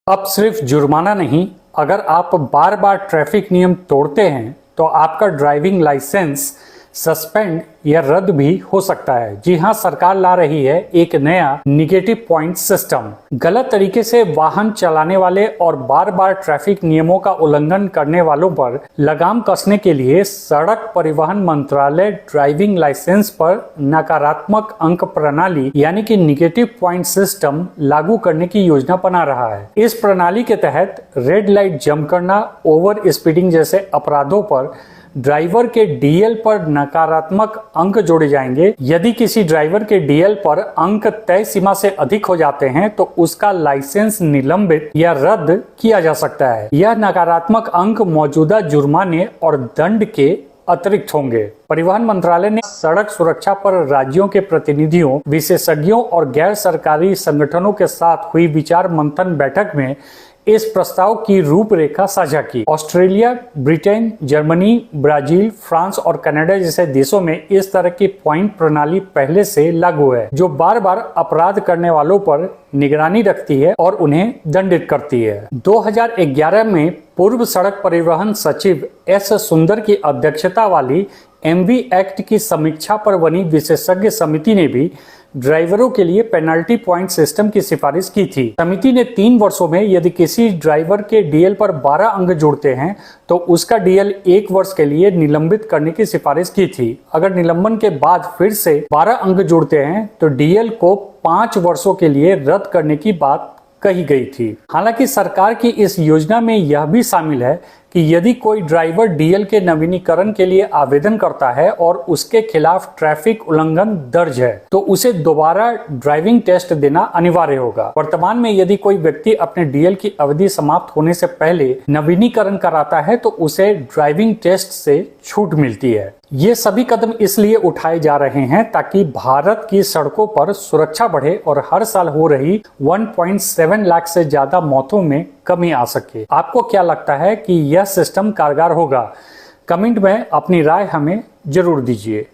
अब सिर्फ जुर्माना नहीं, अगर आप बार बार ट्रैफिक नियम तोड़ते हैं तो आपका ड्राइविंग लाइसेंस सस्पेंड या रद्द भी हो सकता है। जी हां, सरकार ला रही है एक नया निगेटिव पॉइंट सिस्टम। गलत तरीके से वाहन चलाने वाले और बार बार ट्रैफिक नियमों का उल्लंघन करने वालों पर लगाम कसने के लिए सड़क परिवहन मंत्रालय ड्राइविंग लाइसेंस पर नकारात्मक अंक प्रणाली यानी कि निगेटिव पॉइंट सिस्टम लागू करने की योजना बना रहा है। इस प्रणाली के तहत रेड लाइट जंप करना, ओवर स्पीडिंग जैसे अपराधों पर ड्राइवर के डीएल पर नकारात्मक अंक जोड़े जाएंगे। यदि किसी ड्राइवर के डीएल पर अंक तय सीमा से अधिक हो जाते हैं तो उसका लाइसेंस निलंबित या रद्द किया जा सकता है। यह नकारात्मक अंक मौजूदा जुर्माने और दंड के अतिरिक्त होंगे। परिवहन मंत्रालय ने सड़क सुरक्षा पर राज्यों के प्रतिनिधियों, विशेषज्ञों और गैर सरकारी संगठनों के साथ हुई विचार मंथन बैठक में इस प्रस्ताव की रूपरेखा साझा की। Australia, Britain, Germany, Brazil, France और कनाडा जैसे देशों में इस तरह की पॉइंट प्रणाली पहले से लागू है, जो बार बार अपराध करने वालों पर निगरानी रखती है और उन्हें दंडित करती है। 2011 में पूर्व सड़क परिवहन सचिव एस सुंदर की अध्यक्षता वाली एमवी एक्ट की समीक्षा पर बनी विशेषज्ञ समिति ने भी ड्राइवरों के लिए पेनल्टी पॉइंट सिस्टम की सिफारिश की थी। समिति ने 3 वर्षों में यदि किसी ड्राइवर के डीएल पर 12 अंक जुड़ते हैं तो उसका डीएल 1 वर्ष के लिए निलंबित करने की सिफारिश की थी। अगर निलंबन के बाद फिर से 12 अंक जुड़ते हैं तो डीएल को 5 वर्षों के लिए रद्द करने की बात कही गई थी। हालांकि सरकार की इस योजना में यह भी शामिल है कि यदि कोई ड्राइवर डीएल के नवीनीकरण के लिए आवेदन करता है और उसके खिलाफ ट्रैफिक उल्लंघन दर्ज है तो उसे दोबारा ड्राइविंग टेस्ट देना अनिवार्य होगा। वर्तमान में यदि कोई व्यक्ति अपने डीएल की अवधि समाप्त होने से पहले नवीनीकरण कराता है तो उसे ड्राइविंग टेस्ट से छूट मिलती है। ये सभी कदम इसलिए उठाए जा रहे हैं ताकि भारत की सड़कों पर सुरक्षा बढ़े और हर साल हो रही 1.7 लाख से ज्यादा मौतों में कमी आ सके। आपको क्या लगता है कि यह सिस्टम कारगर होगा? कमेंट में अपनी राय हमें जरूर दीजिए।